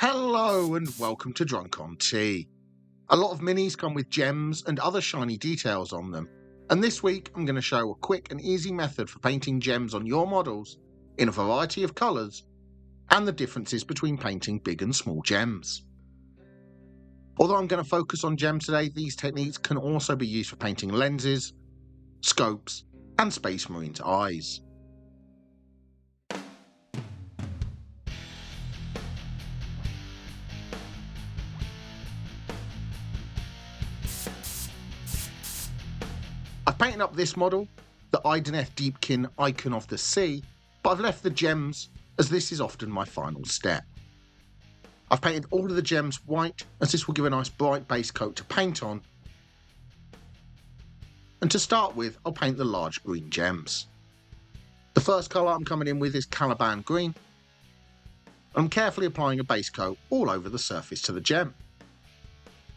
Hello and welcome to Drunk on Tea. A lot of minis come with gems and other shiny details on them, and this week I'm going to show a quick and easy method for painting gems on your models in a variety of colours and the differences between painting big and small gems. Although I'm going to focus on gems today, these techniques can also be used for painting lenses, scopes and Space Marine's eyes. I've painted up this model, the Ideneth Deepkin Icon of the Sea, but I've left the gems as this is often my final step. I've painted all of the gems white as this will give a nice bright base coat to paint on. And to start with, I'll paint the large green gems. The first colour I'm coming in with is Caliban Green. I'm carefully applying a base coat all over the surface to the gem.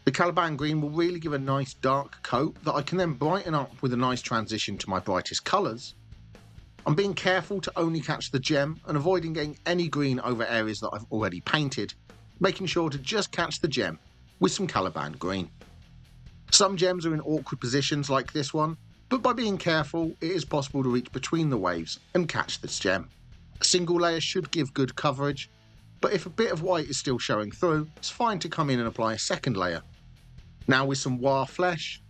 The Caliban Green will really give a nice dark coat that I can then brighten up with a nice transition to my brightest colours. I'm being careful to only catch the gem and avoiding getting any green over areas that I've already painted, making sure to just catch the gem with some Caliban Green. Some gems are in awkward positions like this one, but by being careful it is possible to reach between the waves and catch this gem. A single layer should give good coverage, but if a bit of white is still showing through, it's fine to come in and apply a second layer. Now with some War Flesh,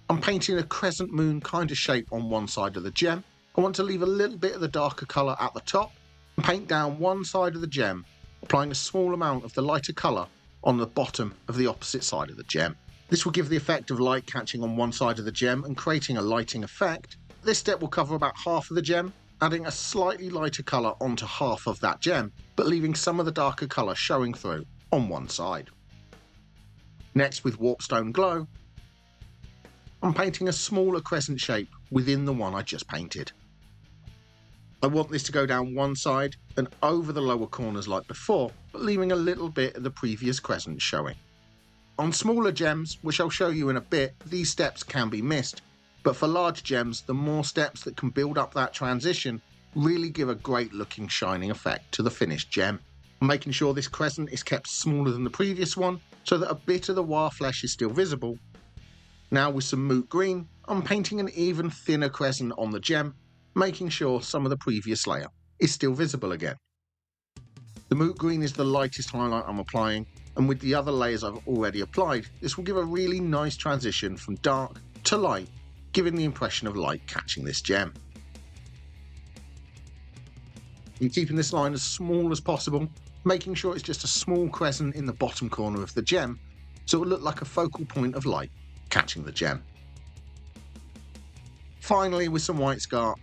I'm painting a crescent moon kind of shape on one side of the gem. I want to leave a little bit of the darker colour at the top and paint down one side of the gem, applying a small amount of the lighter colour on the bottom of the opposite side of the gem. This will give the effect of light catching on one side of the gem and creating a lighting effect. This step will cover about half of the gem, adding a slightly lighter colour onto half of that gem, but leaving some of the darker colour showing through on one side. Next, with Warpstone Glow, I'm painting a smaller crescent shape within the one I just painted. I want this to go down one side and over the lower corners like before, but leaving a little bit of the previous crescent showing. On smaller gems, which I'll show you in a bit, these steps can be missed, but for large gems, the more steps that can build up that transition really give a great looking shining effect to the finished gem. I'm making sure this crescent is kept smaller than the previous one, so that a bit of the War Flesh is still visible. Now with some Moot Green, I'm painting an even thinner crescent on the gem, making sure some of the previous layer is still visible again. The Moot Green is the lightest highlight I'm applying, and with the other layers I've already applied, this will give a really nice transition from dark to light, giving the impression of light catching this gem. I'm keeping this line as small as possible, making sure it's just a small crescent in the bottom corner of the gem, so it will look like a focal point of light catching the gem. Finally, with some white scar,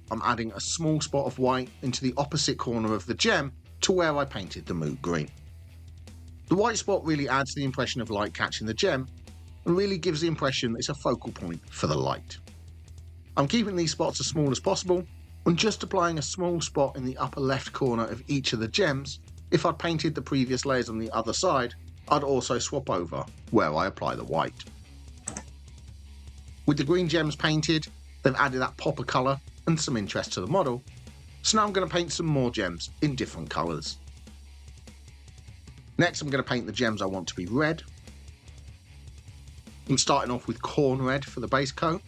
I'm adding a small spot of white into the opposite corner of the gem to where I painted the Moot Green. The white spot really adds the impression of light catching the gem and really gives the impression that it's a focal point for the light. I'm keeping these spots as small as possible and just applying a small spot in the upper left corner of each of the gems. If I'd painted the previous layers on the other side, I'd also swap over where I apply the white. With the green gems painted, they've added that pop of colour and some interest to the model, so now I'm going to paint some more gems in different colours. Next I'm going to paint the gems I want to be red. I'm starting off with Corn Red for the base coat.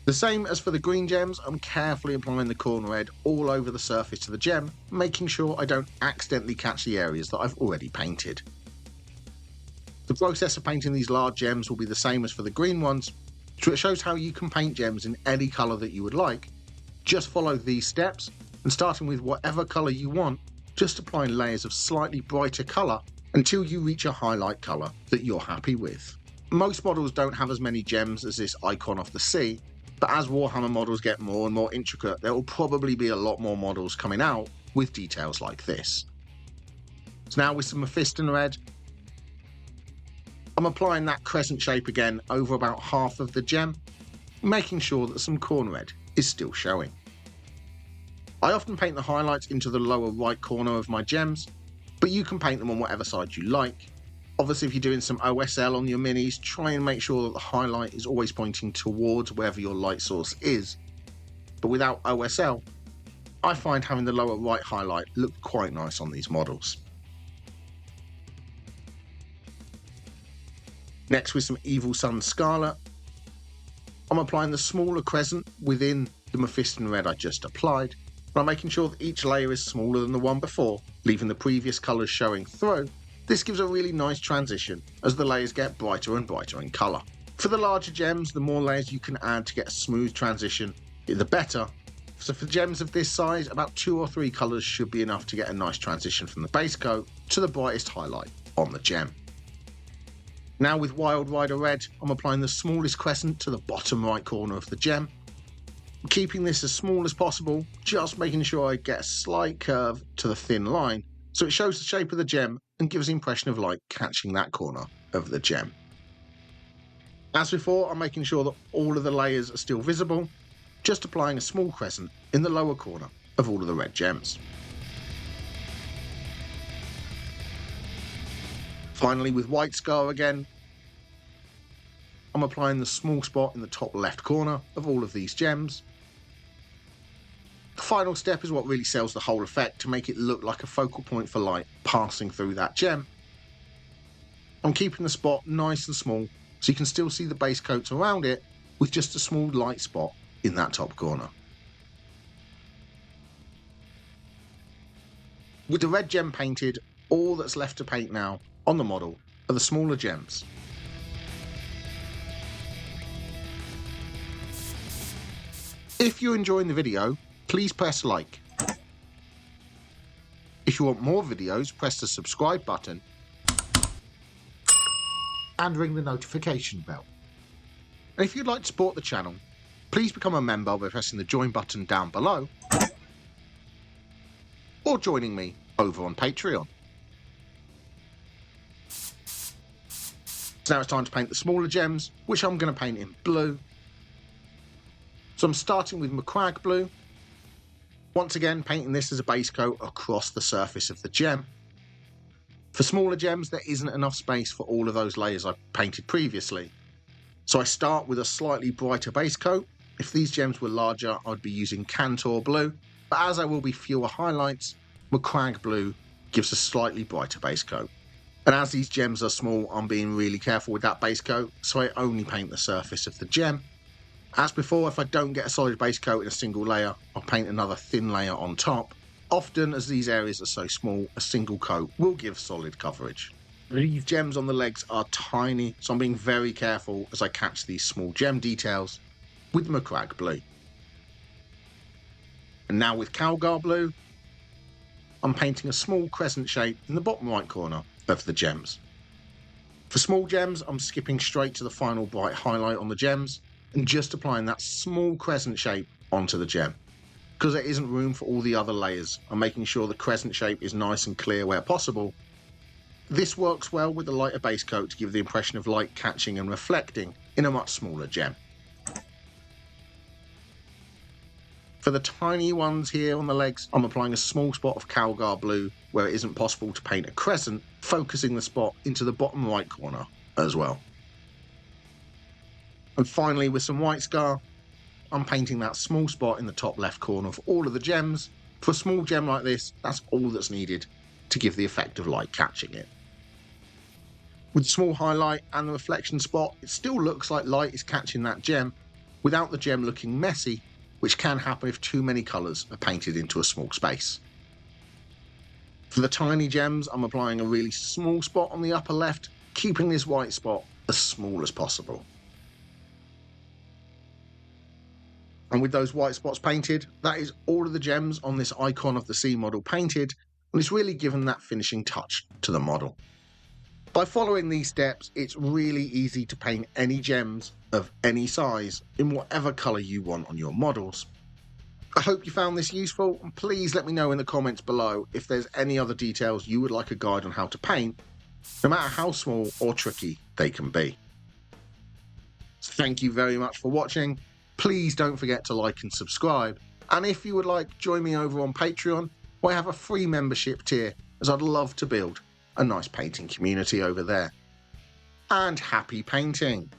The same as for the green gems, I'm carefully applying the Corn Red all over the surface of the gem, making sure I don't accidentally catch the areas that I've already painted. The process of painting these large gems will be the same as for the green ones, so it shows how you can paint gems in any colour that you would like. Just follow these steps, and starting with whatever colour you want, just applying layers of slightly brighter colour until you reach a highlight colour that you're happy with. Most models don't have as many gems as this Icon of the Sea, but as Warhammer models get more and more intricate, there will probably be a lot more models coming out with details like this. So now with some Mephiston Red, I'm applying that crescent shape again over about half of the gem, making sure that some Corn Red is still showing. I often paint the highlights into the lower right corner of my gems, but you can paint them on whatever side you like. Obviously, if you're doing some OSL on your minis, try and make sure that the highlight is always pointing towards wherever your light source is. But without OSL, I find having the lower right highlight look quite nice on these models. Next, with some Evil Sun Scarlet, I'm applying the smaller crescent within the Mephiston red I just applied, but I'm making sure that each layer is smaller than the one before, leaving the previous colours showing through. This gives a really nice transition as the layers get brighter and brighter in colour. For the larger gems, the more layers you can add to get a smooth transition, the better. So for gems of this size, about 2 or 3 colours should be enough to get a nice transition from the base coat to the brightest highlight on the gem. Now with Wild Rider Red, I'm applying the smallest crescent to the bottom right corner of the gem. Keeping this as small as possible, just making sure I get a slight curve to the thin line so it shows the shape of the gem and gives the impression of light catching that corner of the gem. As before, I'm making sure that all of the layers are still visible, just applying a small crescent in the lower corner of all of the red gems. Finally, with White Scar again, I'm applying the small spot in the top left corner of all of these gems. The final step is what really sells the whole effect to make it look like a focal point for light passing through that gem. I'm keeping the spot nice and small so you can still see the base coats around it with just a small light spot in that top corner. With the red gem painted, all that's left to paint now on the model are the smaller gems. If you're enjoying the video, please press like. If you want more videos, press the subscribe button and ring the notification bell. And if you'd like to support the channel, please become a member by pressing the join button down below or joining me over on Patreon. So now it's time to paint the smaller gems, which I'm going to paint in blue. So I'm starting with MacLeod blue. Once again, painting this as a base coat across the surface of the gem. For smaller gems, there isn't enough space for all of those layers I painted previously. So I start with a slightly brighter base coat. If these gems were larger, I'd be using Cantor blue, but as there will be fewer highlights, MacLeod blue gives a slightly brighter base coat. And as these gems are small, I'm being really careful with that base coat, so I only paint the surface of the gem. As before, if I don't get a solid base coat in a single layer, I'll paint another thin layer on top. Often, as these areas are so small, a single coat will give solid coverage. These gems on the legs are tiny, so I'm being very careful as I catch these small gem details with MacLeod blue. And now with Calgar blue, I'm painting a small crescent shape in the bottom right corner of the gems. For small gems, I'm skipping straight to the final bright highlight on the gems and just applying that small crescent shape onto the gem. Because there isn't room for all the other layers, I'm making sure the crescent shape is nice and clear where possible. This works well with the lighter base coat to give the impression of light catching and reflecting in a much smaller gem. For the tiny ones here on the legs, I'm applying a small spot of Calgar blue where it isn't possible to paint a crescent, focusing the spot into the bottom right corner as well. And finally, with some White Scar, I'm painting that small spot in the top left corner of all of the gems. For a small gem like this, that's all that's needed to give the effect of light catching it. With the small highlight and the reflection spot, it still looks like light is catching that gem without the gem looking messy, which can happen if too many colours are painted into a small space. For the tiny gems, I'm applying a really small spot on the upper left, keeping this white spot as small as possible. And with those white spots painted, that is all of the gems on this Icon of the Sea model painted, and it's really given that finishing touch to the model. By following these steps, it's really easy to paint any gems of any size in whatever colour you want on your models. I hope you found this useful, and please let me know in the comments below if there's any other details you would like a guide on how to paint, no matter how small or tricky they can be. So thank you very much for watching. Please don't forget to like and subscribe, and if you would like, join me over on Patreon, where I have a free membership tier, as I'd love to build a nice painting community over there. And happy painting!